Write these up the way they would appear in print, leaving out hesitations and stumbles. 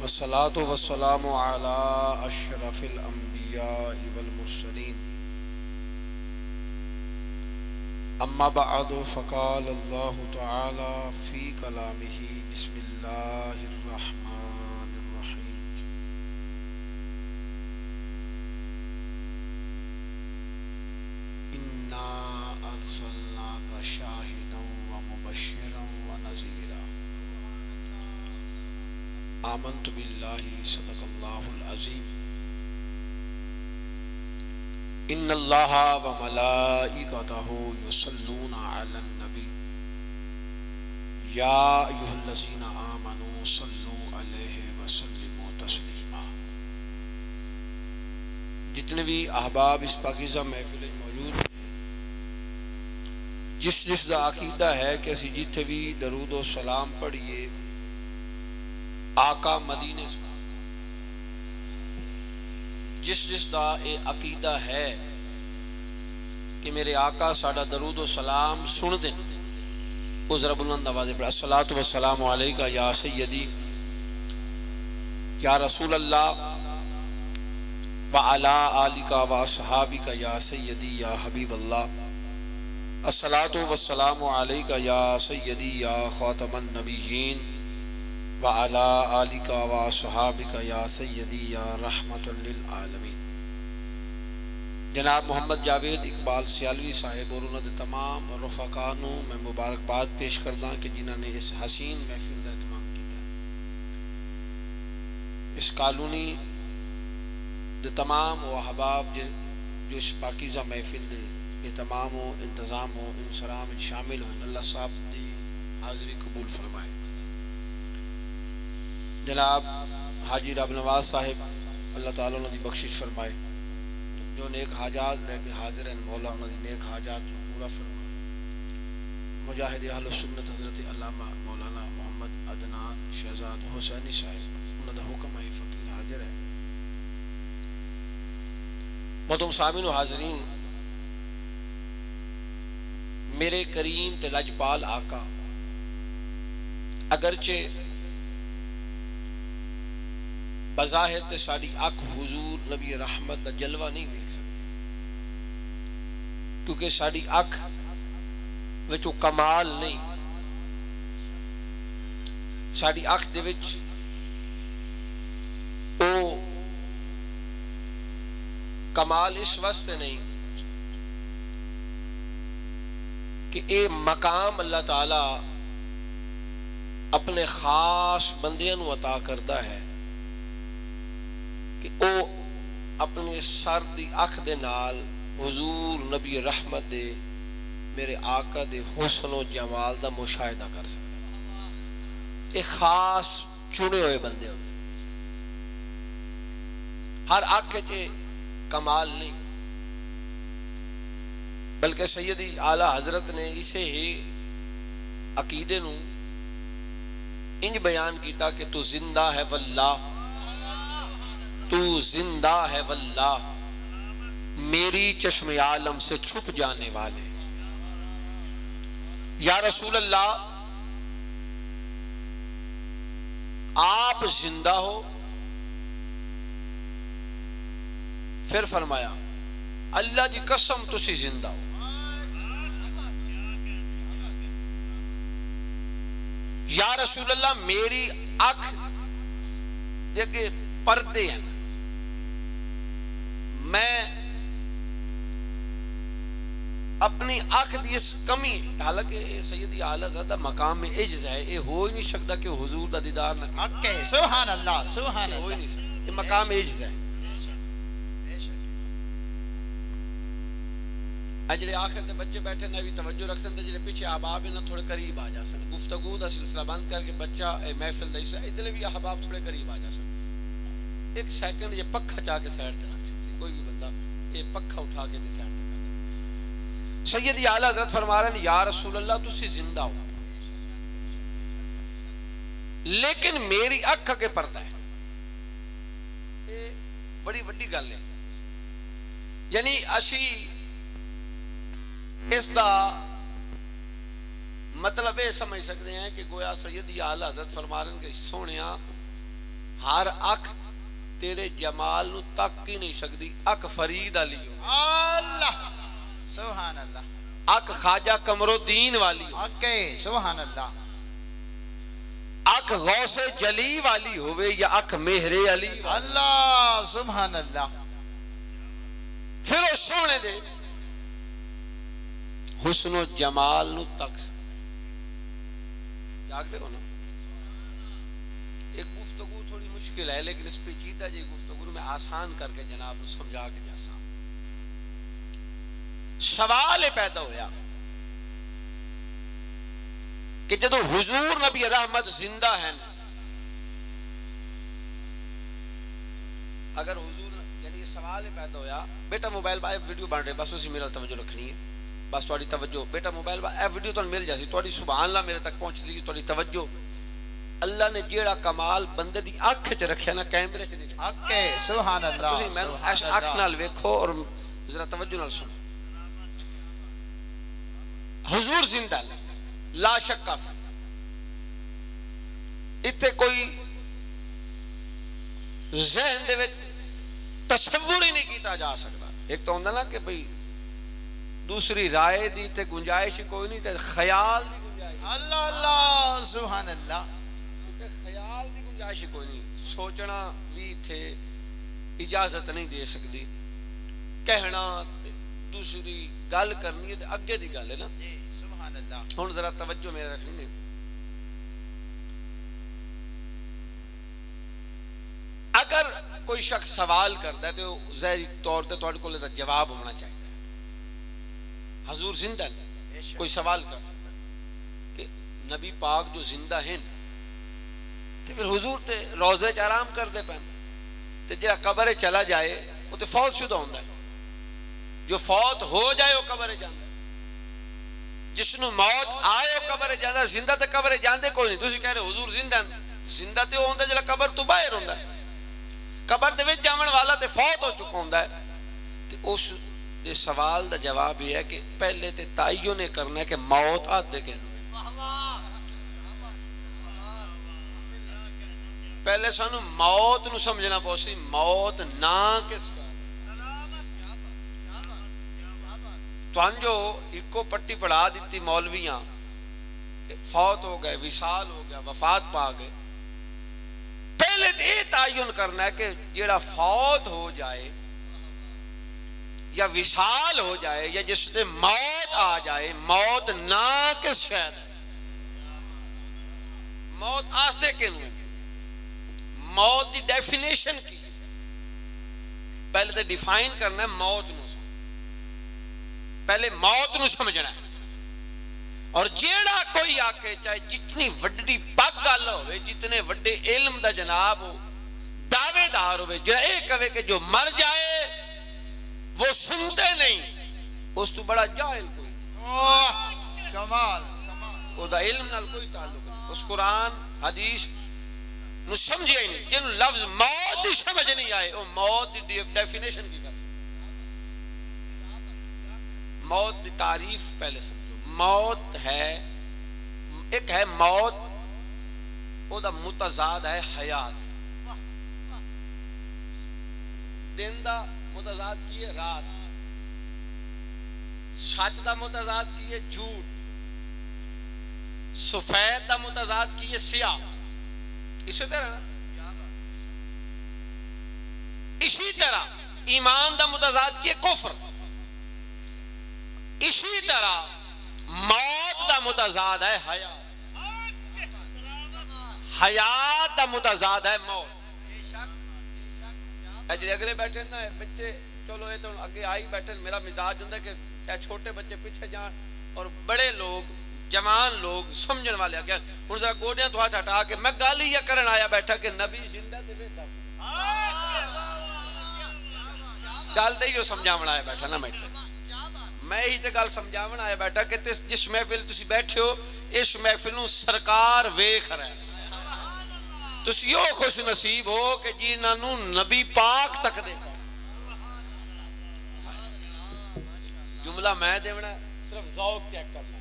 والصلاة والسلام على أشرف الأنبياء والمرسلين أما بعد فقال الله تعالى في كلامه بسم الله الرحمن الرحيم إنا أرسلناك شاهدا ومبشرا ونذيرا آمنت بالله صدق الله العظيم ان اللہ وملائکتہ یصلون علی النبی یا ایھا الذین آمنوا صلوا علیہ وسلموا تسلیما۔ جتنے بھی احباب اس پاکیزہ محفل موجود ہیں، جس دا عقیدہ ہے کہ اسی جتھے بھی درود و سلام پڑھیے آقا مدینے سے، جس دا اے عقیدہ ہے کہ میرے آقا ساڈا درود و سلام سن دیں، وہ ذرا بلند آواز پڑھ الصلاۃ والسلام علیکہ یا سیدی یا رسول اللہ وعلی آلک واصحابک یا سیدی یا حبیب اللہ، الصلاۃ والسلام علیکہ یا سیدی یا خاتم النبیین وعلی آلک واصحابک یا سیدی یا رحمت للعالمین۔ جناب محمد جاوید اقبال سیالوی صاحب اور انہوں نے تمام رفقانوں میں مبارکباد پیش کردہ کہ جنہوں نے اس حسین محفل کا اہتمام کیا ہے۔ اس کالونی دے تمام و احباب جو اس پاکیزہ محفل دے اہتمام و انتظام و انصرام شامل ہوئے، اللہ صاحب دی حاضری قبول فرمائے۔ جناب حاجی رب نواز صاحب اللہ تعالیٰ انہوں دی بخشش فرمائے، جو نیک حاجات لے کے حاضر ہیں، مولا انہوں دی نیک حاجات کو پورا فرمائے۔ مجاہد اہل سنت حضرت علامہ مولانا محمد عدنان شہزاد حسینی صاحب انہوں دا حکم آئی فقیر حاضر ہے۔ محترم سامعین و حاضرین، میرے کریم تے لجپال آقا اگرچہ بظاہر تے ساڑی اکھ حضور نبی رحمت دا جلوہ نہیں ویکھ سکتے، کیونکہ ساڑی اکھ وچو کمال نہیں، ساڑی اکھ دے وچ او کمال اس واسطے نہیں کہ اے مقام اللہ تعالی اپنے خاص بندیاں نو عطا کردا ہے کہ او اپنے سر دی اکھ دے نال حضور نبی رحمت دے میرے آقا دے حسن و جمال دا مشاہدہ کر سکتے۔ ایک خاص چنے ہوئے بندے ہوتے، ہر آنکھ چے کمال نہیں، بلکہ سیدی اعلیٰ حضرت نے اسے ہی عقیدے نو انج بیان کیتا کہ تو زندہ ہے واللہ، تو زندہ ہے واللہ، میری چشم عالم سے چھپ جانے والے یا رسول اللہ آپ زندہ ہو۔ پھر فرمایا اللہ دی قسم تسی زندہ ہو، یا رسول اللہ میری آنکھ دیکھے پردے ہیں، میں اپنی آنکھ دی اس کمی، حالانکہ سیدی اعلیٰ زیادہ مقام میں عجز ہے، یہ ہو ہی نہیں سکتا کہ حضور دا دیدار نہ اوکے سبحان اللہ سبحان ہو ہی اللہ، نہیں سکتا، یہ مقام عجز ہے۔ اجلے آخر تے بچے بیٹھے نہ بھی توجہ رکھ سن تے جڑے پیچھے احباب نہ تھوڑے قریب آ جا سن، گفتگو دا سلسلہ بند کر کے بچہ محفل دا حصہ ادھر بھی احباب تھوڑے قریب آ جا سن۔ ایک سیکنڈ یہ پکھا چاہ کے سائڈ تے رکھ سکتی، کوئی بھی بندہ یہ پکھا اٹھا کے سائڈ تے کر دے۔ سیدی اعلیٰ حضرت فرما رہے ہیں یا رسول اللہ تسی زندہ ہو، لیکن میری اکھ کے پردہ ہے۔ یہ بڑی وڈی گل ہے، یعنی اسی اس دا مطلب یہ سمجھ سکتے ہیں کہ گویا سیدی اعلیٰ حضرت فرما رہے ہیں کہ سونیا ہر اکھ تیرے جمال نو تک ہی نہیں سکتی. اکھ فرید علی ہو, اللہ سبحان اللہ اکھ خواجہ قمر الدین والی ہو, اوکے سبحان اللہ اکھ غوث جلی والی ہوئے یا اکھ مہر علی والی. اللہ سبحان اللہ پھر وہ سونے دے حسن و جمال نو تک سکتا. جاگ دے ہو نا. ایک گفتگو تھوڑی مشکل ہے لیکن اس پیچیدہ جی گفتگو میں آسان کر کے جناب نو سمجھا کے جیسا سوال پیدا ہویا کہ جدو حضور نبی رحمت زندہ ہیں, اگر حضور یعنی یہ سوال پیدا ہویا بیٹا موبائل با ویڈیو بن رہے بس اسی میرا توجہ رکھنی ہے, بس تھوڑی توجہ بیٹا موبائل با اے ویڈیو تو مل جاسی تھوڑی سبحان اللہ میرے تک پہنچ سی تھوڑی توجہ. اللہ نے جیڑا کمال بندے دی اکھ چ رکھیا نا کیمرے چ نہیں رکھیا. اوکے سبحان اللہ تسی مینوں ایس اکھ نال ویکھو اور ذرا توجہ نال سنو. حضور زندہ لا شک کا اتنے کوئی ذہن دے وچ تصور ہی نہیں کیتا جا سکتا. ایک تو ہوندا نا کہ بھئی دوسری رائے دی تے گنجائش کوئی نہیں تے خیال دی گنجائش. اللہ اللہ سبحان اللہ تے خیال دی گنجائش کوئی نہیں. سوچنا بھی تھے اجازت نہیں دے سکتی, کہنا تے دوسری گل کرنی ہے تے اگے دی گل ہے نا. سبحان اللہ ہن ذرا توجہ میرے رکھنی ہے. اگر کوئی شخص سوال کرتا ہے تو ظاہری طور تے تواڈے کول جواب ہونا چاہیے. حضور زندہ ہے, کوئی سوال کر سکتا ہے کہ نبی پاک جو زندہ ہیں تے پھر حضور تے روضے چ آرام کرتے پے تے جڑا قبر چلا جائے وہ تے فوت شدہ ہوندا ہے. جو فوت ہو جائے وہ قبر جاندا ہے, جس نو موت آئے وہ قبر جاندا. زندہ تے قبر جاندے کوئی نہیں. تسی کہہ رہے حضور زندہ ہیں, زندہ تے ہوندا جڑا قبر تو باہر ہوندا ہے. قبر دے وچ جاون والا تے فوت ہو چکا ہوندا ہے. تے اس دے سوال دا جواب یہ ہے کہ پہلے تے تعین نے کرنا ہے کہ موت آدھے کے پہلے سانو موت نو سمجھنا پوسی. موت نہ کس توان جو ایکو پٹی پڑھا دیتی مولویاں فوت ہو گئے, وصال ہو گیا, وفات پا گئے. پہلے تو یہ تعین کرنا ہے کہ جیڑا فوت ہو جائے یا وصال ہو جائے یا جس سے موت آ جائے, موت نہ کس شاید موت آستے کیوں ہے, موت دی ڈیفینیشن کی پہلے تو ڈیفائن کرنا ہے. موت نو پہلے موت نو سمجھنا ہے. اور جیڑا کوئی آکے چاہے جتنی وڈی پاک گل ہوئے, جتنے وڈے علم دا جناب ہو, دعوے دار ہوئے, جڑا یہ کہے کہ جو مر جائے وہ سنتے نہیں, اس تو بڑا جاہل کوئی نہیں. کمال او دا علم نال کوئی تعلق نہیں. اس قرآن حدیث نو سمجھے ہی نہیں. جن لفظ موت دی سمجھ نہیں آئے وہ موت دی ڈیفینیشن کی کر سکتے. موت دی تعریف پہلے سمجھو. موت ہے ایک ہے موت او دا متضاد ہے حیات. دن دا متضاد کی ہے رات, سچ دا متضاد کی ہے جھوٹ, سفید دا متضاد کی ہے سیاہ. اسی طرح ایمان دا متضاد کی ہے کفر. اسی طرح موت دا متضاد ہے حیات, حیات دا متضاد ہے موت. جی اگلے بیٹھے نا بچے, چلو یہ تو اگے آئی بیٹھے, میرا مزاج ہوں کہ چھوٹے بچے پیچھے جان اور بڑے لوگ جوان لوگ سمجھن والے اگے. ہوں ذرا گوڈیاں تو ہاتھ ہٹا کے میں گل ہی کرن آیا بیٹھا کہ نبی زندہ تے ویکھدا گل تے ہی سمجھاون آیا بیٹھا نا. میں ہی تے گل سمجھاون آیا بیٹھا کہ جس محفل تسی بیٹھے ہو اس محفل نو سرکار ویکھ رہا ہے. تسی یو خوش نصیب ہو کہ جنہاں نو نبی پاک تک دے. جملہ میں دیونا صرف ذوق چیک کرنا,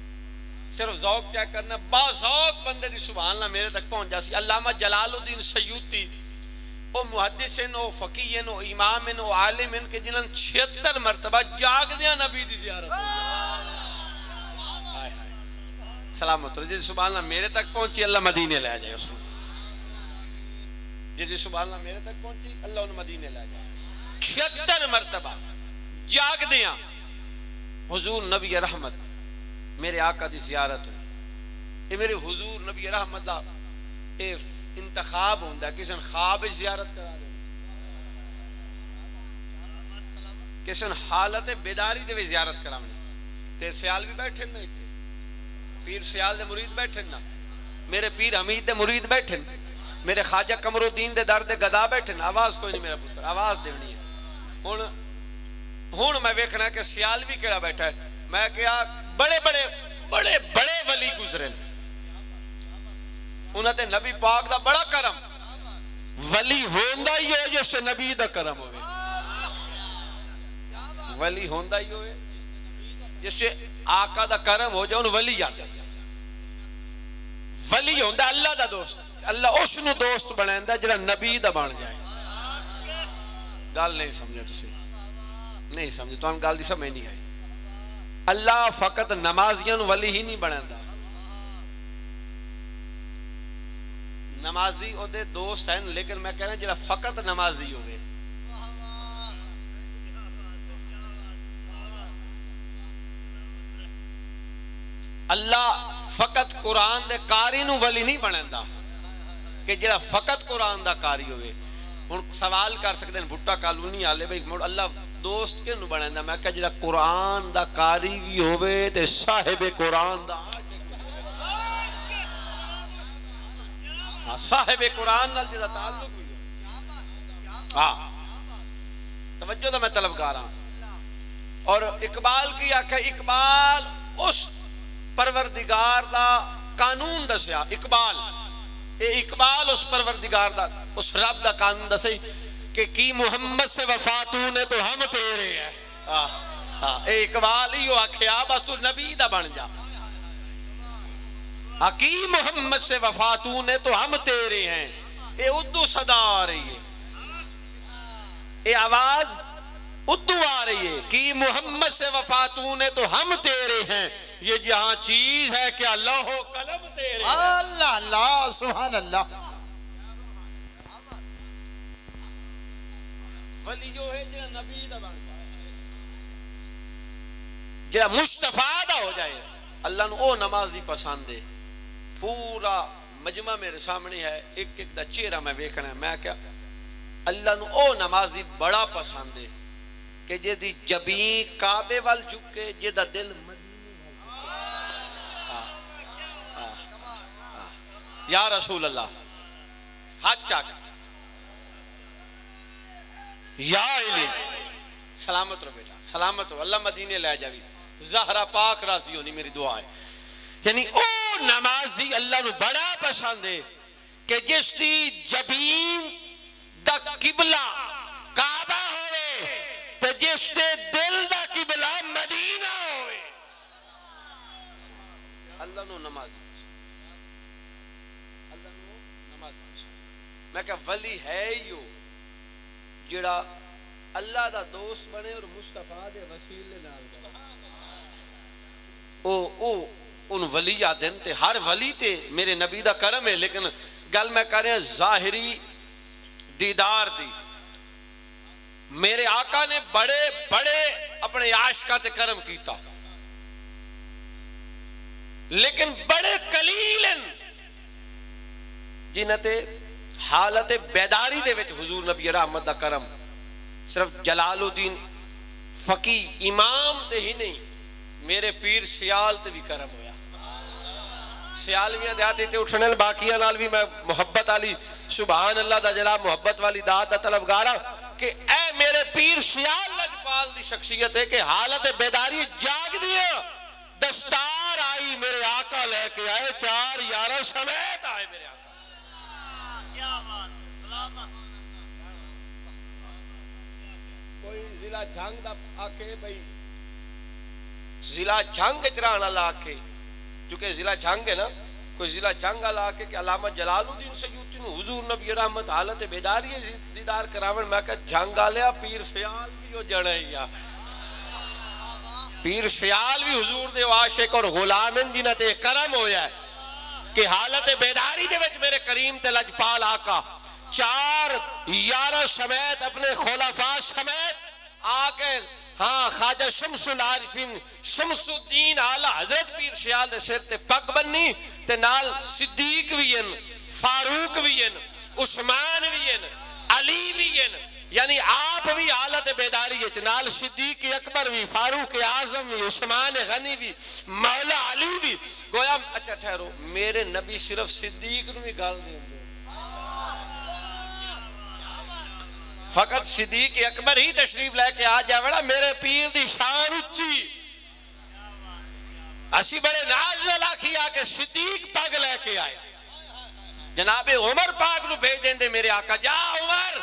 صرف ذوق چیک کرنا. با ذوق بندے دی سبحان اللہ میرے تک پہنچ جاسی. علامہ جلال الدین سیوطی او محدث ہیں او فقیہ ہیں او امام ہیں او عالم ہیں کہ جنہاں 76 مرتبہ جاگ دیا نبی دی زیارت سلامت رہے. جی سبحان اللہ میرے تک پہنچی اللہ مدینے لے جائے اس کو. جی سبحان اللہ میرے تک پہنچی اللہ انہیں مدینے لے جائے. 76 مرتبہ جاگ دیا حضور نبی رحمت میرے آقا دی زیارت ہوئی. یہ میرے حضور نبی رحمت دا اے انتخاب ہوندہ ہے کسی نے خواب زیارت کرا دیں کسی نے حالت بیداری دے زیارت کرا دیں. تے سیال بھی بیٹھے نا اتنے پیر سیال دے مرید بیٹھے نا میرے پیر حمید دے مرید بیٹھے نا میرے خواجہ قمر الدین دے در دے گدا بیٹھے نا. آواز کوئی نہیں میرا پتر آواز دینی ہے. ہون میں ویکھنا کہ سیال بھی کیڑا بیٹھا ہے. میں کہا بڑے بڑے بڑے بڑے ولی گزرے انہاں تے نبی پاک دا بڑا کرم. ولی ہوندا ہی ہو جس سے نبی دا کرم ہوئے. ولی ہوندا ہی ہوئے جس سے آقا دا کرم ہو جائے ان ولی آتے. ولی ہوندا اللہ دا دوست. اللہ اس نو دوست بنائندا جڑا نبی دا بن جائے. گل نہیں سمجھے تسی نہیں سمجھے تو ہم گل دی سمجھ نہیں آئی. اللہ فقط نمازیاں نو ولی ہی نہیں بنائندا. نمازی او دے دوست ہیں لیکن میں کہنا جڑا فقط نمازی ہوئے اللہ فقط قرآن دے قاری نو ولی نہیں بنائندا کہ جڑا فقط قرآن دا قاری ہوئے. ہن سوال کر سکتے ہیں بھٹا کالونی والے بھئی اللہ دوست کیوں بنائندا. میں کہ جڑا قرآن دا قاری بھی ہوئے تے صاحب قرآن دا صاحب قرآن نال جدا تعلق بھی ہاں توجہ دا میں طلبگار ہوں. اور اقبال کی آکھا اقبال اس پروردگار دا قانون دسیا. اقبال اس پروردگار دا اس رب دا قانون دسیا کہ کی محمد سے وفا تو نے تو ہم تیرے ہیں. اے اقبال ہی آکھیا بس تو نبی دا بن جا. کی محمد سے وفا تو نے تو ہم تیرے ہیں. اے اردو صدا آ رہی ہے اے آواز اردو آ رہی ہے کہ محمد سے وفا تو نے تو ہم تیرے ہیں. یہ جہاں چیز ہے کہ اللہ و قلم تیرے ہیں. اللہ اللہ سبحان اللہ. ولی جو ہے جہاں نبی دا بن جائے جہاں مصطفیٰ دا ہو جائے. اللہ نو او نمازی پسند ہے. پورا مجمع میرے سامنے ہے ایک ایک دا چہرہ میں ویکھنا ہے. میں کیا اللہ نو او نمازی بڑا پسند ہے کہ جے دی جبین کعبے وال جھکے جے دا دل یا رسول اللہ ہاتھ چاک یا علی سلامت رو بیٹا سلامت رو اللہ مدینے لے جاوی. زہرہ پاک راضی ہونی میری دعا ہے. یعنی او نمازی اللہ نو بڑا پسند ہے کہ جس دی جبین دا قبلہ کعبہ ہوئے تے جس دے دل دا قبلہ مدینہ ہوئے. اللہ نو نمازی اللہ نو نمازی. میں کہا ولی ہے ہی جڑا اللہ دا دوست بنے اور مصطفیٰ دے وسیلے نال او ان ولی آدن تے ہر ولی تے میرے نبی دا کرم ہے. لیکن گل میں کہہ رہا ظاہری دیدار دی میرے آقا نے بڑے بڑے اپنے عاشقاں تے کرم کیتا لیکن بڑے قلیل جنہاں تے حالت بیداری دے وچ حضور نبی رحمت دا کرم صرف جلال الدین فقی امام تے ہی نہیں میرے پیر سیال تے بھی کرم ہویا. سیالویاں دیاتی تے اٹھنے باقیہ نال بھی میں محبت والی سبحان اللہ دا جلال محبت والی داد دا طلبگارا کہ اے میرے پیر سیال لجپال دی شخصیت ہے کہ حالت بیداری جاگ دیا. دستار آئی میرے آقا لے کے آئے 4 11 سمیت آئے میرے آقا. کوئی ضلع جھنگ دا آکے بھئی ضلع جھنگ چران اللہ آکے چونکہ ضلع جھنگ ہے نا کوئی ضلع جنگ لا کے کہ علامہ جلال الدین سیوطی نو حضور نبی رحمت حالت بیداری دیدار کراون، میں کہ جنگ آلیا پیر سیال بھی ہو جڑے یا پیر سیال بھی حضور دے عاشق اور غلام جنہ تے کرم ہویا ہے کہ حالت بیداری دے وچ میرے کریم تے لجپال آقا 4 11 سمیت اپنے خلفاء سمیت آ کے ہاں خواجہ شمس العارفین شمس الدین اعلی حضرت پیر سیال دے سر تے پگ بننی تے نال صدیق بھی ہیں، فاروق بھی ہیں، عثمان بھی ہیں، علی بھی ہیں، یعنی آپ بھی حالت بیداری ہے، نال صدیق اکبر بھی، فاروق اعظم بھی، عثمان غنی بھی، مولا علی بھی گویا اچھا ٹھہرو میرے نبی صرف صدیق نو ہی گال دیں فقط صدیق اکبر ہی تشریف لے کے آ جاوڑا میرے پیر دی شان اچھی اسی بڑے ناز نہ لاکھی آ کے صدیق پگ لے کے آئے جناب عمر پاک نو بھیج دیں دے میرے آقا جا عمر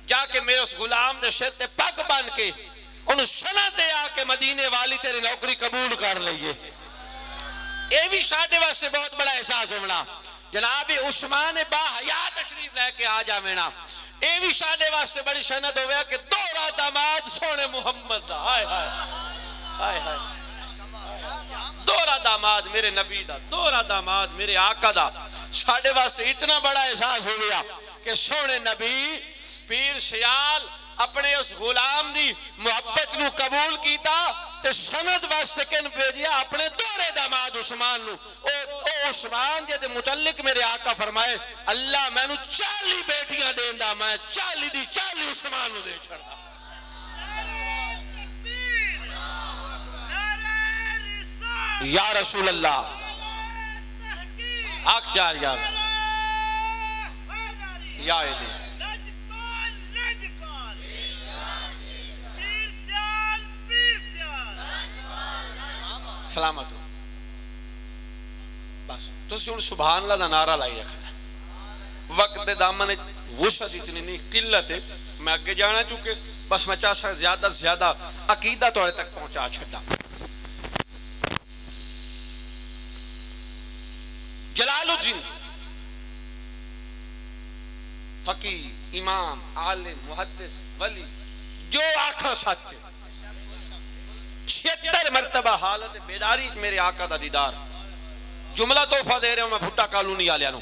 جا کے میرے اس غلام دے سر تے پگ بن کے انہوں سنت دے آ کے مدینے والی تیری نوکری قبول کر لئیے اے بھی شاہدے واسطے بہت بڑا احساس ہونا جناب عثمان با حیا تشریف لے کے آ جاوینا اے بھی شاہدے واسطے بڑی شنت ہویا کہ دورہ داماد سونے محمد دا ہائے ہائے ہائے ہائے دورہ داماد میرے نبی دا دورہ داماد میرے آقا دا شاہدے واسطے اتنا بڑا احساس ہو گیا کہ سونے نبی پیر سیال اپنے اس غلام دی محبت نو قبول کیتا تے سند واسطے کن بھیجیا اپنے دورے داماد عثمان نو او عثمان جے دے متعلق میرے آقا فرمائے اللہ میں نو 40 بیٹیاں دیندا میں 40 دی 40 عثمان نو دے چھڑدا یا رسول اللہ حق چار یا علی سلامت ہو بس تو ہن سبحان اللہ دا نعرہ لائی رکھنا وقت دے دامن وسعت اتنی نہیں قلت ہے میں اگے جانا چکے بس میں چاہ سکتا زیادہ سے زیادہ عقیدہ توڑے تک پہنچا چھڑا جلال الدین فقیہ امام عالم محدث ولی جو آنکھاں ساتھ 76 مرتبہ حالت بیداری میرے آقا دا دیدار جملہ تحفہ دے رہے ہوں میں بھٹا کالونی آلیا نو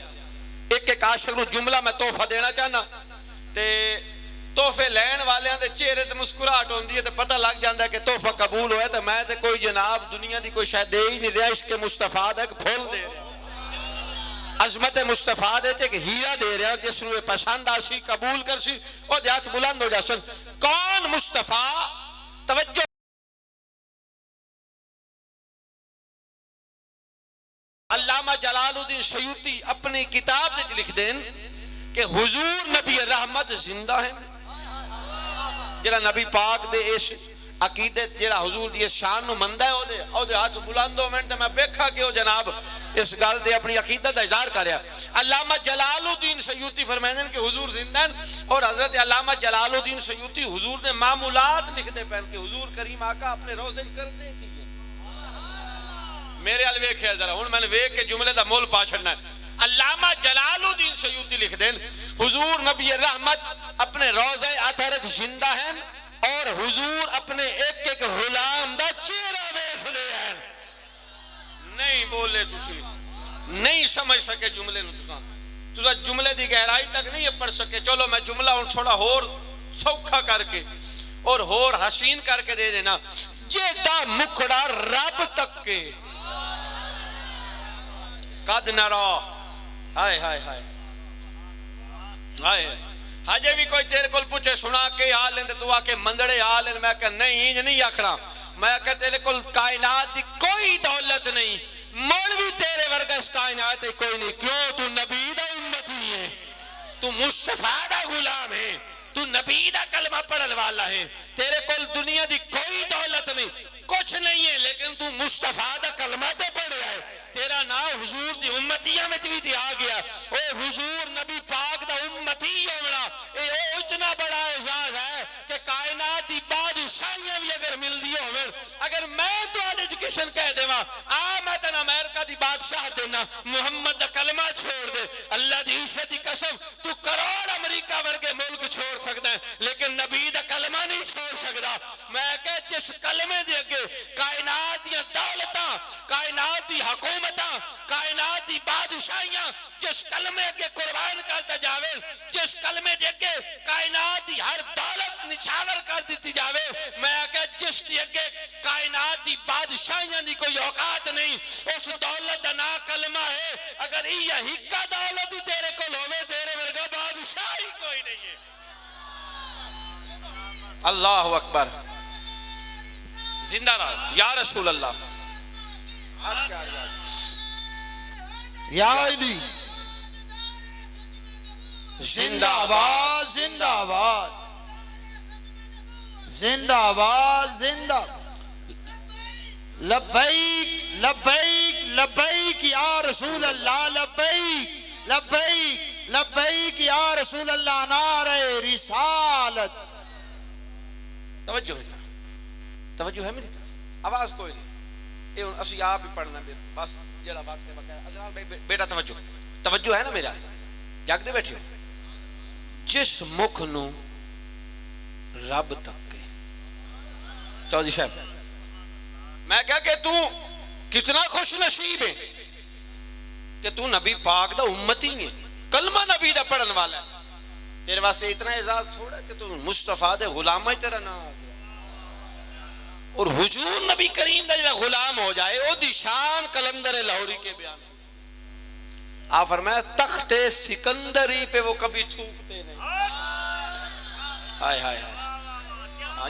ایک عاشق نو جملہ میں تحفہ دینا چاہنا تے تحفے لین والیاں دے چہرے تے مسکراہٹ ہوندی ہے تے پتہ لگ جاندا ہے کہ تحفہ قبول ہویا تے میں تے کوئی جناب دنیا دی کوئی شاید دے ہی نہیں دیا عشق مصطفیٰ دا ایک پھول دے رہا عظمت مصطفیٰ دے تے کہ ہیرا دے رہا جس نو پسند آسی قبول کرسی اور دیات بلند ہو جاسن کون مصطفیٰ توجہ علامہ جلال الدین سیوطی اپنی کتاب دے لکھ دیں کہ حضور نبی رحمت زندہ ہیں جڑا نبی پاک دے اس عقیدت جڑا حضور دی شان نو مندہ ہے او دے ہاتھ بلند ہو منٹ میں بیکھا کہ او جناب اس گل دے اپنی عقیدت دا اظہار کر رہا علامہ جلال الدین سیوطی فرمائیں کہ حضور زندہ ہیں اور حضرت علامہ جلال الدین سیوطی حضور نے معمولات لکھ دے پہن کہ حضور کریم آقا اپنے روزے کر دے کی میرے علوے کھیا ذرا ہون میں نے ویک کے جملے دا مول پا چھڑنا ہے علامہ جلال الدین سیوطی لکھ دیں حضور نبی رحمت اپنے روزے اطہرت زندہ ہیں اور حضور اپنے ایک ایک غلام دا چہرہ دیکھ لے ہیں نہیں بولے تسی نہیں سمجھ سکے جملے نو تسا جملے دی گہرائی تک نہیں پڑھ سکے چلو میں جملہ اور تھوڑا ہور سوکھا کر کے اور ہور حسین کر کے دے دینا جیدہ مکڑا رب تک کے قد نرا ہائے ہائے ہائے ہائے ہجے بھی کوئی تیرے کل پوچھے سنا کے حال ہیں تو آکے مندڑے حال ہیں میں کہا نہیں نہیں آکھنا میں کہا تیرے کل کائنات دی کوئی دولت نہیں مولوی تیرے ورگا اس کائنات دی کوئی نہیں کیوں تو نبی دا امتی ہے تو مصطفیٰ دا غلام ہے تو نبی دا کلمہ پڑھل والا ہے تیرے کل دنیا دی کوئی دولت نہیں کچھ نہیں ہے لیکن تو مصطفیٰ دا کلمہ تے پڑھے آئے تیرا نام حضور دی امتیہ میں بھی دیا گیا اے حضور نبی پاک دا امتی ہونا اے اتنا بڑا اعزاز ہے کہ کائنات دی بادشاہیاں بھی اگر مل دی ہوئے اگر میں تو آنے کنڈیشن کہہ دے وا آ میں تن امریکہ دی بادشاہ دینا محمد دا کلمہ چھوڑ دے اللہ دی عزت دی قسم تو کروڑ امریکہ ورگے ملک چھوڑ سکتا ہے لیکن نبی دا کلمہ نہیں چھوڑ سکتا میں کہ جس کلمے دے اگے کائنات دی دولتاں کائنات دی حکومتاں کائنات دی بادشاہیاں جس کلمے اگے قربان کرتا جاوے جس کلمے دے اگے کائنات دی ہر دولت نچھاور کر دیتی جاوے میں کہ جس دی اگے کائنات دی بادشاہیاں دی کوئی اوقات نہیں اس دولت دا نا کلمہ ہے اگر یہ ہکا دولت ہی تیرے کو لوے تیرے ورگا بادشاہی کوئی نہیں ہے اللہ اکبر زندہ رہا یا رسول اللہ یا علی زندہ آباد زندہ آباد زندہ آباد زندہ لبیک لبیک لبیک یا رسول اللہ لبیک لبیک لبیک یا رسول اللہ نعرہ رسالت توجہ ہے توجہ ہے میری طرف آواز کوئی نہیں یہ اسی آپ ہی پڑھنا بس جڑا وقت ہے بقایا ادنان بیٹا توجہ ہے نا میرا جاگ دے بیٹھے ہو جس مکھ نو رب تک کے چودھری صاحب میں کہا کہ تو کتنا خوش نصیب ہے کہ تو نبی پاک دا امتی ہے کلمہ نبی دا پڑھن والا ہے تیرے واسطے اتنا اعزاز چھوڑا کہ تو مصطفیٰ دے غلامہ ہی تیرا نام آ گیا اور حضور نبی کریم دا جڑا غلام ہو جائے او دی شان کلندر لاہوری کے بیان آپ فرمایا تخت سکندری پہ وہ کبھی تھوکتے نہیں ہائے ہائے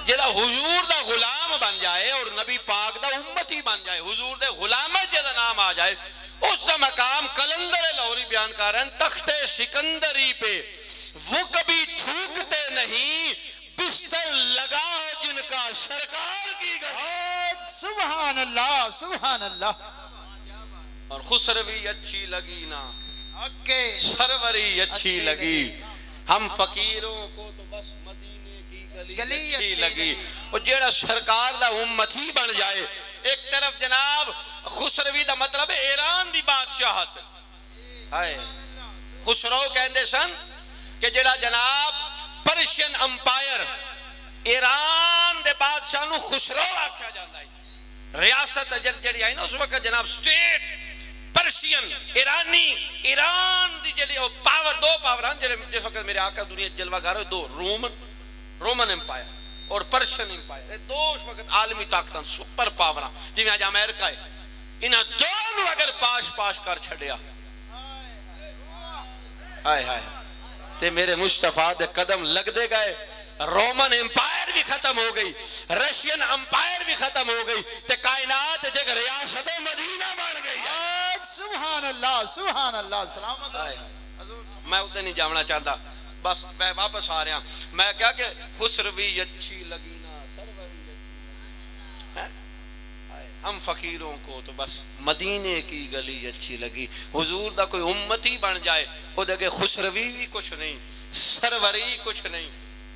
جڑا حضور دا غلام بن جائے اور نبی پاک دا امتی بن جائے حضور دے غلامہ جدا نام آ جائے اس دا مقام کلندر لاہوری بیان کر رہے ہیں تخت سکندری پہ وہ کبھی تھوکتے نہیں بستر لگا ہو جن کا سرکار کی گھر سبحان اللہ سبحان اللہ اور خسروی اچھی لگی نا اوکے سروری اچھی لگی ہم فقیروں کو تو بس مدینے کی گلی اچھی لگی اور جیڑا سرکار دا امتی بن جائے ایک طرف جناب خسروی دا مطلب ایران دی بادشاہت ہائے خسرو کہندے سن کہ جیڑا جناب پرشین امپائر ایران دے بادشاہ نو خسرو آکھا جاندہ ہے ریاست جڑی آئی نا اس وقت جناب سٹیٹ پرشین ایرانی ایران دی جلی پاور دو پاور ہیں جس وقت میرے آقا دنیا جلوہ گار ہوئے دو رومن امپائر اور پرشین امپائر دو اس وقت عالمی طاقتاں سپر پاوراں جی میں آج امریکہ ہے انہاں دونوں اگر پاش کر چھڑیا ہائے ہائے تے میرے مصطفیٰ دے قدم لگ دے گئے رومن امپائر بھی ختم ہو گئی رشین امپائر بھی ختم ہو گئی تے کائنات جگہ ریاست مدینہ بن گئی سبحان اللہ سبحان اللہ سلامت میں ادھر نہیں جانا چاہتا بس میں واپس آ رہا میں کہا کہ خسروی اچھی لگی نا سروری اچھی ہم فقیروں کو تو بس مدینے کی گلی اچھی لگی حضور دا کوئی امتی بن جائے وہ دے خسروی بھی کچھ نہیں سروری کچھ نہیں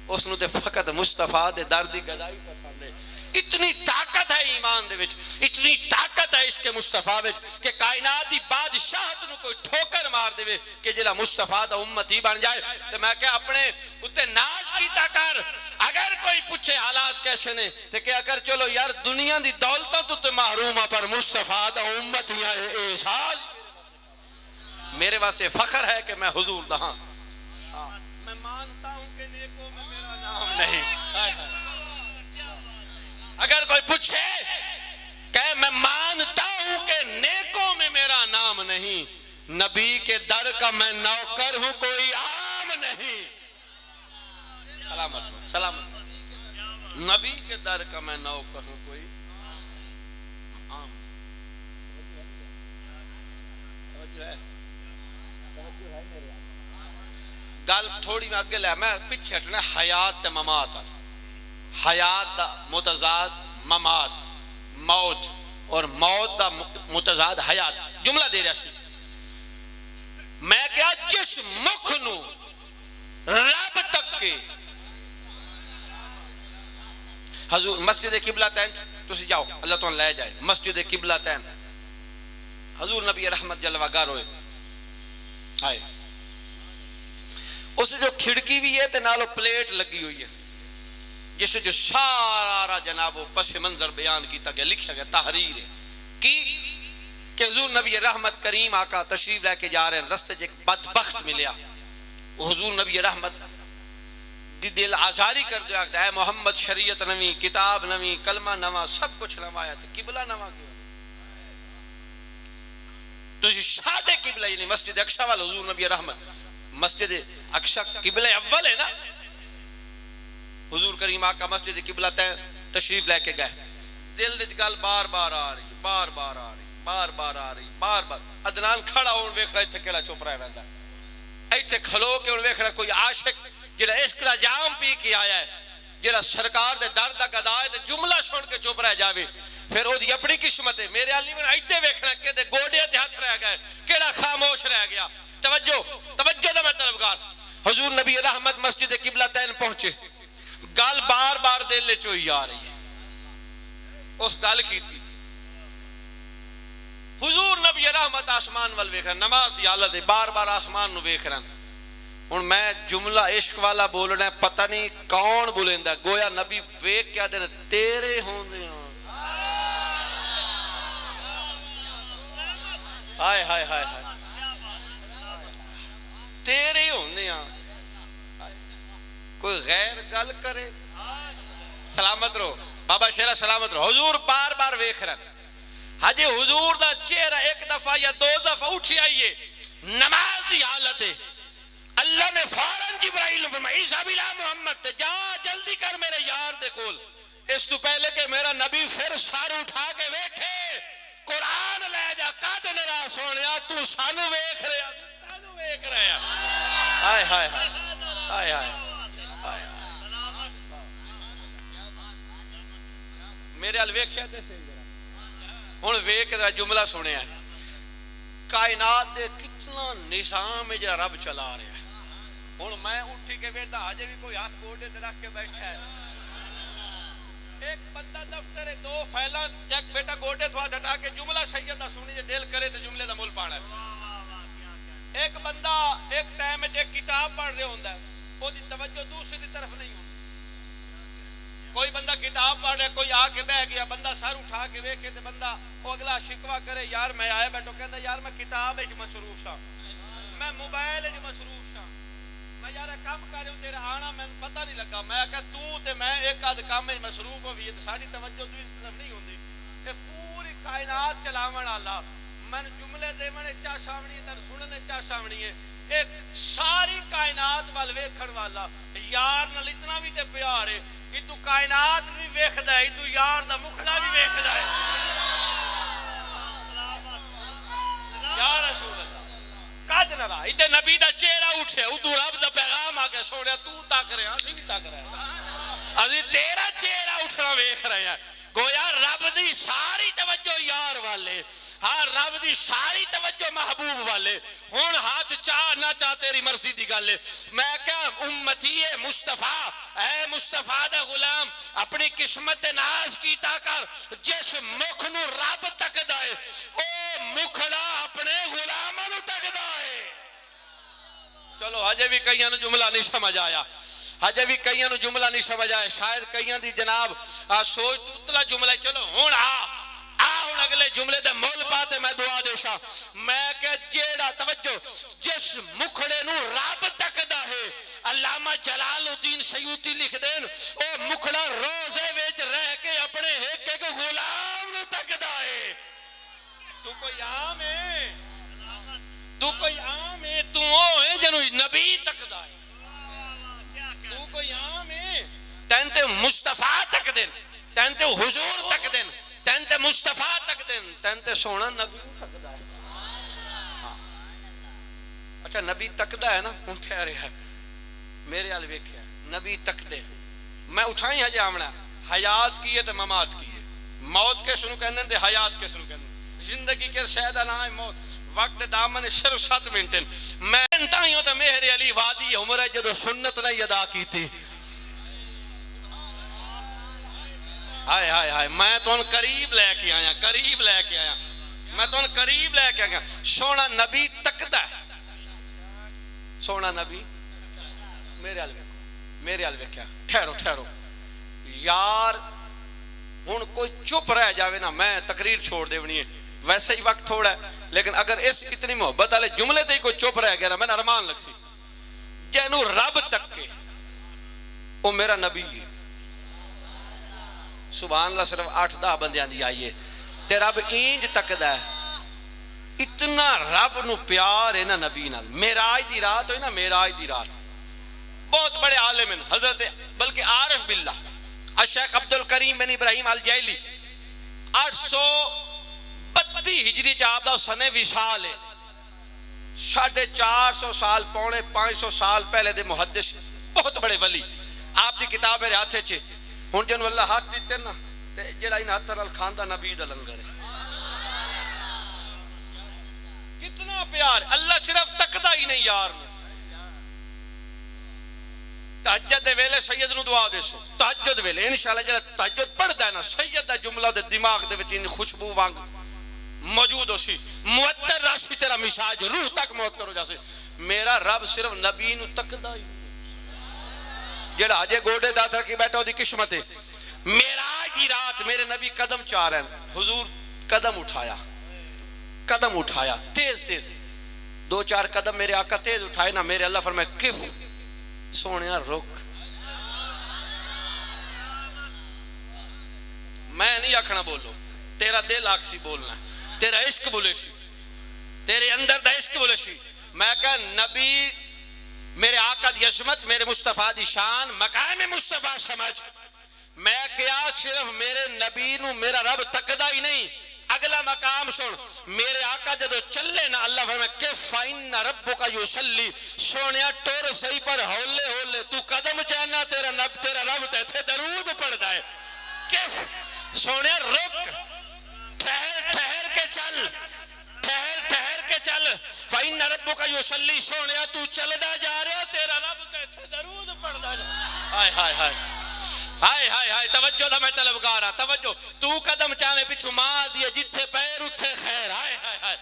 اس نو تے فقط مصطفیٰ دے دردی گدائی پسند ہے اتنی طاقت ہے ایمان دے وچ اتنی طاقت ہے اس کے مصطفیٰ وچ کہ کائنات دی بادشاہت نو کوئی ٹھوکر مار دے کہ جلا مصطفیٰ دا امتی بن جائے تو میں کہ اپنے اتے ناز کیتا کر اگر کوئی پوچھے حالات کیسے نے تو کہ اگر چلو یار دنیا دی دولتوں تو تے محروم پر مصطفیٰ دا امتیاں احساس میرے واسطے فخر ہے کہ میں حضور دا ہاں میں مانتا ہوں کہ نیکوں میں میرا نام نہیں اگر کوئی پوچھے کہ میں مانتا ہوں کہ نیکوں میں میرا نام نہیں نبی کے در کا میں نوکر ہوں کوئی عام نہیں سلامت سلامت نبی کے در کا میں نوکر ہوں کوئی عام گل تھوڑی میں اگے لے میں پیچھے ہٹنا حیات تے ممات حیات دا متضاد ممات موت اور موت دا متضاد حیات جملہ دے رہا سی میں کیا جس مکھ نو رب تک کے حضور مسجد قبلہ تین تسی جاؤ اللہ تو لے جائے مسجد قبلہ تین حضور نبی رحمت جلوہ گر ہوئے آئے اس جو کھڑکی بھی ہے تے نالو پلیٹ لگی ہوئی ہے جس جو سارا جناب پس منظر بیان کیتا گیا لکھا گیا تحریر ہے کہ حضور نبی رحمت کریم آقا تشریف لے کے جا رہے ہیں رستے ایک بدبخت ملیا حضور نبی رحمت دی دل آزاری کر دیا کہ اے محمد شریعت نوی کتاب نوی کلمہ نوا سب کچھ نوایا تھا قبلہ نوا کیوں تو شادے قبلہ یعنی مسجد اقصی والا حضور نبی رحمت مسجد اقصی قبلہ اول ہے نا حضور کریم آقا مسجد قبلہ تشریف لے کے گئے دل وچ گل بار بار آ رہی بار بار آ رہی بار بار آ رہی بار بار عدنان کھڑا ہون ویکھ رہا ایتھے کیڑا چپ رہا ویندا ایتھے کھلو کے ہن ویکھ رہا کوئی عاشق جڑا عشق دا جام پی کے آیا ہے جڑا سرکار دے در دا گدا ہے تے جملہ سن کے چپ رہ جاوے پھر او دی اپنی قسمت ہے میرے علی میں ایتھے ویکھنا کہ دے گوڈے تے ہاتھ رہ گئے کیڑا خاموش رہ گیا توجہ دا میں طلبگار حضور نبی رحمت مسجد قبلہ تین پہنچے گل بار بار دل وچ ہوئی آ رہی ہے اس گل کیتی حضور نبی رحمت آسمان وال ویکھ رہا نماز دی حالت ہے بار بار آسمان نو ویکھ رہا ہن میں جملہ عشق والا بولنا ہے پتہ نہیں کون بولیندا گویا نبی ویکھ کیا دے تیرے ہوندے ہائے ہائے ہائے ہائے تیرے ہوندے کوئی غیر گل کرے سلامت رہو بابا شیرہ سلامت رہو حضور بار بار ویکھ رہا ہجے حضور دا چہرہ ایک دفعہ یا دو دفعہ اٹھی آئیے نماز دی حالت ہے اللہ نے فوراً جبرائیل فرمایا عیسیٰ بلا محمد تے جا جلدی کر میرے یار دے کول اس تو پہلے کہ میرا نبی پھر سار اٹھا کے ویکھے قرآن لے جا قد نرا سونیا تو سانو ویکھ رہا سانو ویکھ رہا ہائے ہائے ہائے ہائے میرے ال ویکھیا تے صحیح ہن ویکھ ذرا جملہ سنیا کائنات دے کتنا نظام ہے جڑا رب چلا رہا ہے ہن میں اٹھی کے ویدا اجے بھی کوئی ہاتھ گوڈے تے رکھ کے بیٹھا ہے ایک بندہ دفتر دو فائلاں چیک بیٹا گوڈے تو ہاتھ ہٹا کے جملہ سیدہ سنی جے دل کرے تے جملے دا مول پانا ہے ایک بندہ ایک ٹائم وچ ایک کتاب پڑھ رہا ہوندا ہے او دی توجہ دوسری طرف نہیں ہوندی کوئی بندہ کتاب پڑھ رہا کوئی آ کے بہ گیا بندہ سر اٹھا کے ویکھے تے بندہ او اگلا شکوا کرے یار میں آیا بیٹھو کہندا یار میں کتاب وچ مصروف ہاں میں موبائل وچ مصروف ہاں میں یار کام کر رہا ہوں تیرا آنا مینوں پتہ نہیں لگا میں کہ تو تے میں ایک آدھ کام وچ مصروف ہوئی تے ساری توجہ دوسری طرف نہیں ہوندی اے پوری کائنات چلاون والا من جملے دیونے چا سامنی تے سننے چا سامنی ہے ایک ساری کائنات وال ویکھن والا یار نال اتنا بھی تے پیار ہے ادو کائنات بھی ویکھدا ہے ادو یار دا مکھڑا بھی ویکھدا ہے یا رسول اللہ قد نرا ادے نبی دا چہرہ اٹھے ادو رب دا پیغام آ کے سوڑیا تو تک رہے اسی بھی تک رہے اسی تیرا چہرہ اٹھنا ویکھ رہے ہیں گویا رب دی ساری توجہ یار والے ہاں رب دی ساری توجہ محبوب والے ہن ہاتھ چاہ نہ چاہ تیری مرضی دی گل ہے میں کہا امتی مصطفیٰ اے مصطفیٰ دا غلام اپنی قسمت دے ناز کیتا کر جس مکھ نو رب تکدا ہے او مکھڑا اپنے غلاماں نو تکدا ہے چلو ہجے بھی کئیاں نو جملہ نہیں سمجھ آیا ہجے بھی کئیاں نو جملہ نہیں سمجھ آیا شاید کئیاں دی جناب سوچ اتلا جملہ چلو ہن ہن اگلے جملے دے مول پاتے میں دعا دیشا میں کہ جیڑا توجہ جس مکھڑے نو رب تکدا ہے علامہ جلال الدین سیوطی لکھ دین او مکھڑا روزے وچ رہ کے اپنے ایک ایک غلام نو تکدا ہے تو کوئی عام ہے تو کوئی عام ہے تو او ہے جنو نبی تکدا ہے تو کوئی عام ہے تین تے مصطفیٰ تک دین تین تے حضور تک دین تین تے مصطفیٰ تک دین تین تے سونا نبی تک دا ہے اچھا نبی تک دا ہے نا ہوں کہہ رہا ہے میرے آل ویکھیا نبی تک دے میں اٹھائی ہجے آمنا حیات کی ہے تے ممات کی ہے موت کے سنو کہنے تے حیات کے سنو کہنے زندگی کے شہدہ نہ ہے موت وقت دامن صرف 7 منٹ میں انتہیوں تے میرے علی وادی عمر جدو سنت نہیں ادا کی تھی ہائے ہائے ہائے میں تو قریب لے کے آیا قریب لے کے آیا میں تو قریب لے کے آیا سونا نبی تکدا ہے سونا نبی میرے حال ویکھیا ٹھہرو ٹھہرو یار ہن کوئی چپ رہ جاوے نا میں تقریر چھوڑ دینی ہے ویسے ہی وقت تھوڑا ہے لیکن اگر اس اتنی محبت والے جملے تے کوئی چپ رہ گیا نا میں ارمان لگ سی جینو رب تک کے وہ میرا نبی ہے سبحان اللہ صرف 8-10 بندیاں دی آئیے تے رب اینج تکدا ہے اتنا رب نو پیار ہے نا نبی نال معراج دی رات ہوئی نا معراج دی رات بہت بڑے عالم ہیں حضرت بلکہ عارف باللہ الشیخ عبد الکریم بن ابراہیم الجیلی 832 ہجری چاہتا سنے وصال ہے 450 سال پونے 500 سال پہلے دے محدث بہت بڑے ولی آپ دی کتاب ہے ہاتھ چ ہن جنوں اللہ ہاتھ دیتے نا تے جڑا ان ہاتھ نال کھاندا نبی دا لنگر ہے کتنا پیار اللہ صرف تکدا ہی نہیں یار تہجد دے ویلے سید نو دعا دے سو تہجد ویلے انشاءاللہ جڑا تہجد پڑھدا ہے نا سید دا جملہ دے دماغ دے وچ خوشبو وانگ موجود ہو سی معطر راشی تیرا مزاج روح تک معطر ہو جاسے میرا رب صرف نبی نو تکدا ہی جڑا اجے گوڑے داتر کی بیٹھا دی قسمت ہے معراج دی رات میرے نبی قدم چاہ رہے ہیں حضور قدم اٹھایا تیز 2-4 قدم میرے آقا تیز اٹھائے نا میرے اللہ فرمائے کف سونیا رک میں نہیں آکھنا بولو تیرا دل آکسی بولنا تیرا عشق بولے سی تیرے اندر دا عشق بولے سی میں کہا نبی میرے آقا دی عظمت میرے مصطفیٰ دی شان مقام مصطفیٰ سمجھ میں کیا صرف میرے نبی نو میرا رب تکدا ہی نہیں اگلا مقام سن میرے آقا جدو چلے نا اللہ فرمائے کہ فَإِنَّ رَبُّكَ يُصَلِّ سونیا ٹور صحیح پر ہولے تو قدم چاہنا تیرا رب تیتھے درود پڑھ دائے کف سونیا رک ٹھہر کے چل فَإِنَّ رَبُّكَ يُصَلِّ سونیا تو چلدا جا رہا تیرا رب تیتھے درود پڑھ دائے ہائے توجہ دا میں طلبگارا توجہ تو قدم چاہے پچھو ماں دیے جتھے پیر اتھے خیر ہائے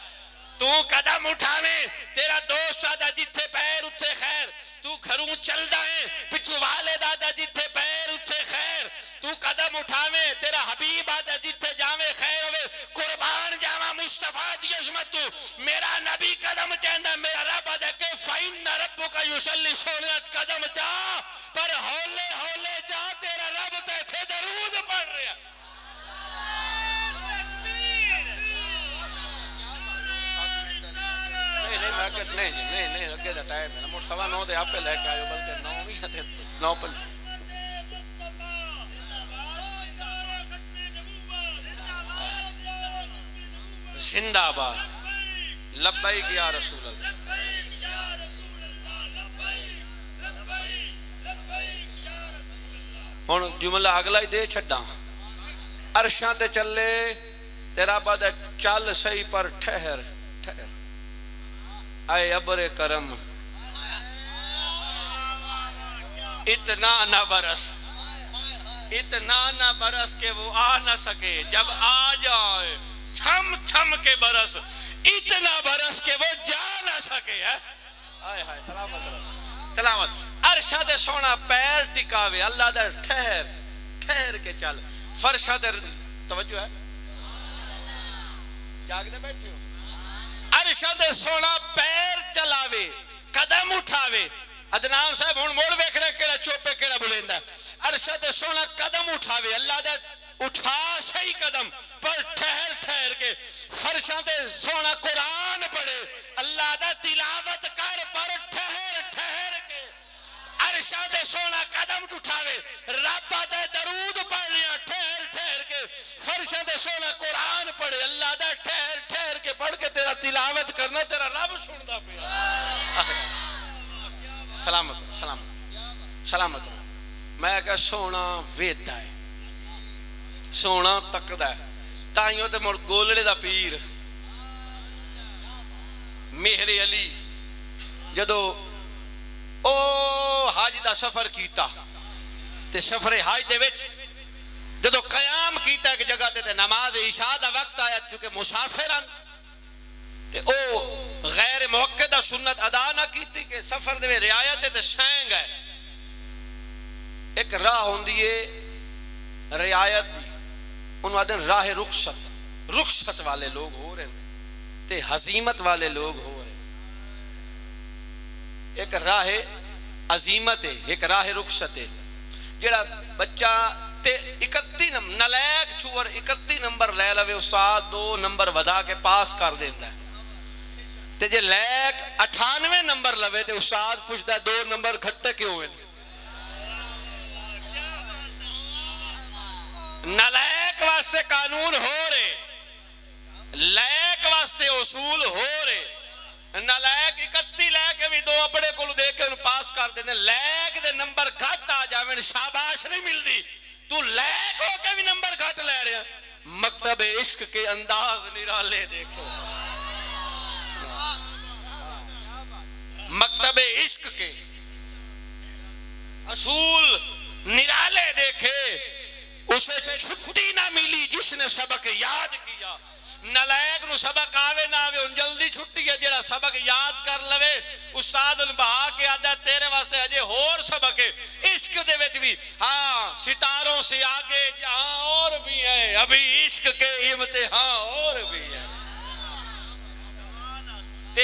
تو قدم اٹھاوے تیرا دوست آدھا جتھے پیر اتھے خیر تو گھروں چل دائیں پچھو والد آدھا جتھے پیر اتھے خیر تو قدم اٹھاوے تیرا حبیب آدھا جتھے جاوے خیر ہوئے قربان جاوہ مصطفیٰ دی عظمت تو میرا نبی قدم چاہندہ میرا رب آدھا کہ فَإِنَّ رَبُّكَ يُصَلِّ سونیت قدم چاہ پر ہولے چاہ تیرا رب تیتھے درود پڑھ رہا نہیں لگے دا ٹائم ہے موٹ 9:15 دے آپ پہ لے کے آئے بلکہ 9 ہی آتے 9 پر زندہ آباد لبیک یا رسول اللہ ہن جملہ اگلا ہی دے چھڈاں عرشاں تے چلے تیرا بعد چل صحیح پر ٹھہر اے ابر کرم اتنا نہ برس کہ وہ آ نہ سکے جب آ جائے تھم کے برس اتنا برس کہ وہ جا نہ سکے سلامت عرشہ دے سونا پیر ٹکاوے اللہ دے ٹھہر کے چل فرشہ دے توجہ ہے جاگ دے بیٹھے ہو عرشہ دے سونا پیر چلاوے قدم اٹھاوے عدنان صاحب ہون موڑ ویکھنے کیڑا چوپے کیڑا بلیندا عرشہ دے سونا قدم اٹھاوے اللہ دے اٹھا صحیح قدم پر ٹھہر کے فرشاں دے سونا قرآن پڑھے اللہ دا تلاوت کر پر ٹھہر کے عرشاں دے سونا قدم اٹھاوے رب دے درود پڑھ لیا ٹھہر کے فرشاں دے سونا قرآن پڑھے اللہ دا ٹھہر کے پڑھ کے تیرا تلاوت کرنا تیرا رب سندا پیا سلامت میں کہا سونا ویدا ہے سونا تکدا ہے تائیوں تے مڑ گولڑے دا پیر مہر علی جدو او حج دا سفر کیتا تے سفر حج دے وچ جدو قیام کیتا ایک جگہ تے نماز عشاء دا وقت آیا چونکہ مسافران تے او غیر موقع سنت ادا نہ کیتی کہ سفر دے رعایت تے سینگ ہے. ایک راہ ہوندی ہے رعایت دی، انہوں آدھیں راہ رخصت، رخصت والے لوگ ہو رہے ہیں تے حزیمت والے لوگ ہو رہے ہیں. ایک راہ عظیمت ہے، ایک راہ رخصت ہے. جڑا بچہ تے 31 نمبر نلیک چھوڑ 31 نمبر لے لوے استاد 2 نمبر ودا کے پاس کر دیندہ ہے. تے جے لیک 98 نمبر لوے تے استاد پوچھتا ہے 2 نمبر گھٹے کیوں ہیں. نلیک واسطے قانون ہو رہے، لیک واسطے اصول ہو رہے. نلیک 31 لے کے بھی 2 اپنے کو دے کے انہوں پاس کر دینے. لیک دے نمبر گھٹ آ جاویں شاباش نہیں مل دی، تو لیک ہو کے بھی نمبر گھٹ لے رہے ہیں. مکتب عشق کے انداز نرالے دیکھو، مکتب عشق کے اصول نرالے دیکھے. اسے چھٹی نہ ملی جس نے سبق یاد کیا. نلائق نو سبق آوے نہ آوے ان جلدی چھٹی ہے. جڑا سبق یاد کر لوے استاد ان بہا کے آدھا تیرے واسطے اجے اور سبق ہے. عشق دے وچ بھی ہاں ستاروں سے آگے جہاں اور بھی ہے، ابھی عشق کے امتحان اور بھی ہے.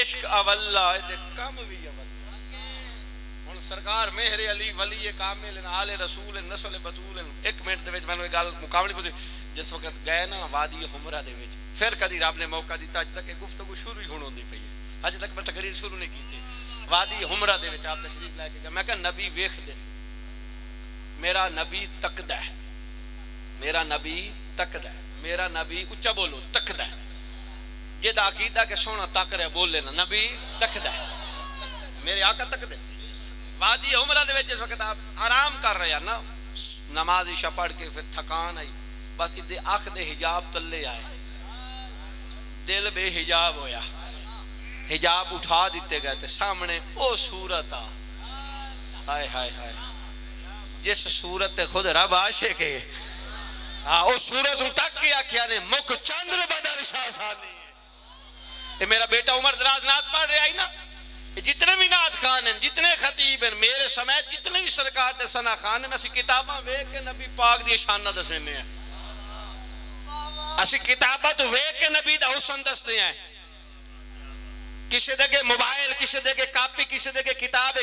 عشق اولا دے کم بھی اولا. ہن سرکار مہر علی ولی کامل آل رسول نسل بطول. ایک منٹ دے وچ میں ایک گل مکمل پوچھی. جس وقت گئے نا وادی حمرہ دے وچ، پھر کدی رب نے موقع دیتا اج تک گفتگو شروع ہی ہوندی پئی ہے، اج تک میں تقریر شروع نہیں کیتی. وادی حمرہ دے وچ آپ تشریف لے کے گئے. میں کہا نبی ویکھ دے، میرا نبی تکدا ہے، میرا نبی تکدا ہے، میرا نبی اچا بولو تکدا ہے. جدا عقیدہ کہ سونا تک رہے بول لینا نبی تکدا ہے، میرے آقا تکدے. وادی حمرہ دے وچ جس وقت آپ آرام کر رہے ہیں نا، نماز عشاء پڑھ کے پھر تھکان آئی، بس ادھے آنکھ دے حجاب تلے آئے، دل بے حجاب ہویا، حجاب اٹھا دیتے گئے تے سامنے او صورت آ. ہائے ہائے ہائے، جس صورت تے خود رب عاشق ہے، او صورت تک کے آکھیا نے مکھ چندر بدر شاہ ثانی. یہ میرا بیٹا عمر دراز نعت پڑھ رہا ہے نا، جتنے بھی نعت خان ہیں، جتنے خطیب ہیں، میرے سمیت جتنے بھی سرکار تے ثنا خان ہیں، اسی کتاباں ویکھ کے نبی پاک دی شاناں دسنے ہیں، اسی کتاباں تو ویکھ کے نبی دا حسن دستے ہیں. کسی دے موبائل، کسی دے کاپی، کسی دے کتاب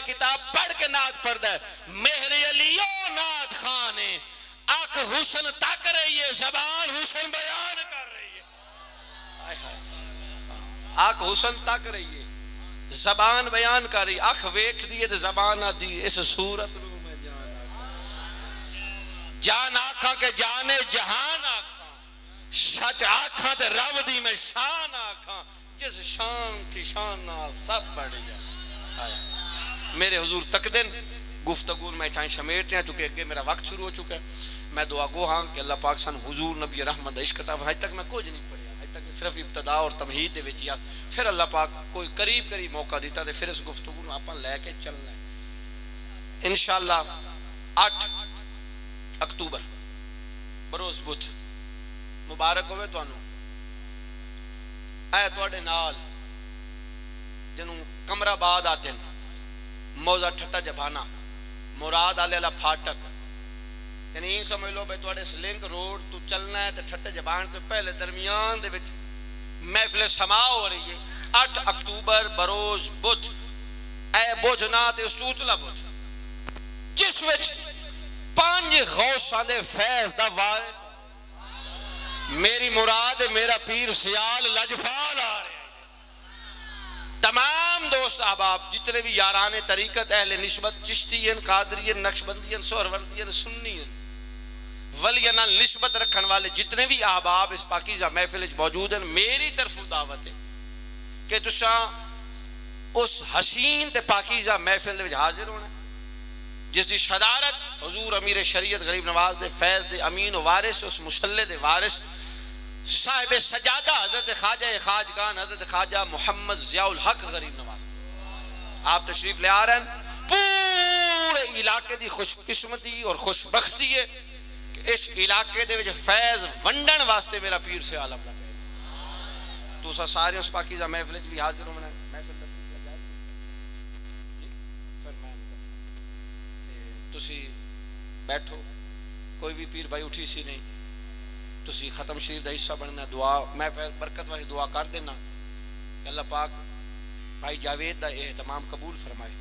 پڑھ کے نعت پڑھدا ہے. مہر علی او نعت خان ہے، آنکھ حسن تک رہی ہے، زبان حسن بیان کر رہی ہے. آنکھ حسن تک رہی ہے، زبان بیان کر رہی. آنکھ ویکھ دیئے تو زبان آدھی اس صورت رو میں جان آکھاں، جان آکھاں کہ جانے جہان آکھاں، سچ آکھاں تے رب دی میں شان آکھاں، جس شان تھی شانہ سب بڑھ جائے. میرے حضور تک دن گفتگو میں چاہیں شمیٹیں چونکہ اگے میرا وقت شروع ہو چکا ہے. میں دعا گو ہاں کہ اللہ پاک سن حضور نبی رحمت عشق عطا فرمائے. تک میں کچھ نہیں پڑھیا، آج تک صرف ابتدا اور تمہید دے وچ، پھر اللہ پاک کوئی قریب موقع دیتا تے پھر اس گفتگو نو آپاں لے کے چلنا ہے انشاءاللہ. 8 اکتوبر بروز بدھ مبارک ہوئے تانوں. اے تواڈے نال جنوں کمرہ آباد آتے ہیں، موزہ ٹھٹا جبانا، مراد آلے اللہ پھاٹک، یعنی سمجھ لو بھائی تواڈے لنک روڈ تو چلنا ہے تے ٹھٹے جبان تو پہلے درمیان دے وچ محفل سما ہو رہی ہے. 8 اکتوبر بروز بدھ. اے بدھ نا تے استوتلا بدھ جس وچ 5 غوثاں دے فیض دا وارث میری مراد میرا پیر سیال لجپال آ رہے ہیں. تمام دوست احباب جتنے بھی یاران طریقت اہل نسبت چشتین قادرین نقشبندین سہروردین سنین ولینا نسبت رکھن والے جتنے بھی احباب اس پاکیزہ محفل موجود ہیں، میری طرف دعوت ہے کہ تساں اس حسین تے پاکیزہ محفل میں حاضر ہونا جس دی صدارت حضور امیر شریعت غریب نواز دے فیض دے امین و وارث، اس مسلح دے وارث صاحب سجادہ حضرت خواجہ خواجگان حضرت خواجہ محمد ضیاء الحق غریب نواز آپ تشریف لے آ رہے ہیں. پورے علاقے دی خوش قسمتی اور خوش بختی ہے کہ اس علاقے دے وچ فیض ونڈن واسطے میرا پیر سے عالم لگا تو سارے اس پاکیزہ محفل بھی حاضر ہونا محفل تسی بیٹھو کوئی بھی پیر بھائی اٹھی سی نہیں تسی ختم شریف دا حصہ بننا دعا میں برکت واسطے دعا کر دینا کہ اللہ پاک بھائی جاوید دا اہتمام قبول فرمائے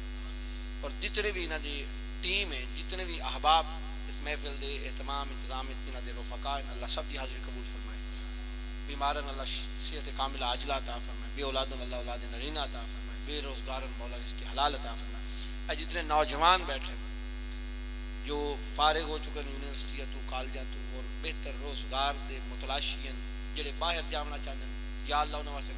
اور جتنے بھی انہاں دی ٹیم ہے جتنے بھی احباب اس محفل دے اہتمام انتظام انہاں دے رفقا اللہ سب دی حاضری قبول فرمائے بیمارن اللہ صحت کاملہ عاجلہ عطا فرمائے بے اولادن اللہ اولاد نرینہ عطا فرمائے بے روزگارن مولا رزق حلال عطا فرمائے اج جتنے نوجوان بیٹھے جو فارغ ہو چکے ہیں یونیورسٹی تو کالجہ تو اور بہتر روزگار دے متلاشی ہیں جڑے باہر جانا چاہتے ہیں یا اللہ انہوں واسے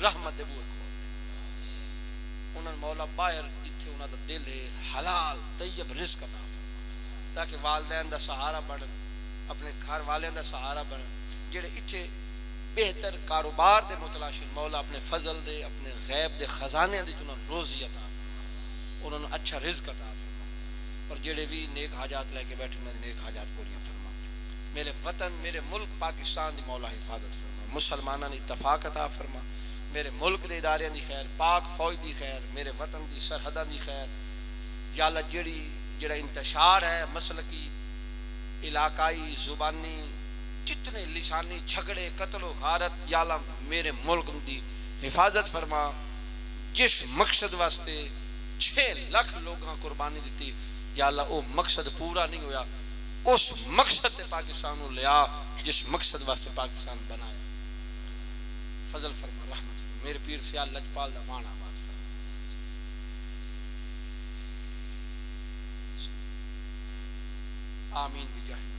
رحمت دے بوئے کھول دے انہوں مولا باہر جتھے انہوں دا دل ہے حلال طیب رزق عطا فرمائے تاکہ والدین دا سہارا بڑھن اپنے گھر والین دا سہارا بڑھن جڑے اتھے بہتر کاروبار دے متلاشی مولا اپنے فضل دے اپنے غیب دے خزانے دے انہوں روزی عطا فرمائے انہوں اچھا رزق عطا فرمائے اور جڑے بھی نیک حاجات لے کے بیٹھے انہیں نیک حاجات پوریاں فرما میرے وطن میرے ملک پاکستان دی مولا حفاظت فرما مسلمانوں نے اتفاق عطا فرما میرے ملک دے ادارے دی خیر پاک فوج دی خیر میرے وطن دی سرحدہ دی خیر یا اللہ جڑا انتشار ہے مسلکی علاقائی زبانی جتنے لسانی جھگڑے قتل و غارت یا اللہ میرے ملک دی حفاظت فرما جس مقصد واسطے 6 لاکھ لوگاں قربانی دیتی یا اللہ وہ مقصد پورا نہیں ہویا اس مقصد تے پاکستان کو لیا جس مقصد واسطے پاکستان بنایا فضل فرما رحمت فرما میرے پیر سیال لجپال دا مانا آباد فرما آمین بجاہ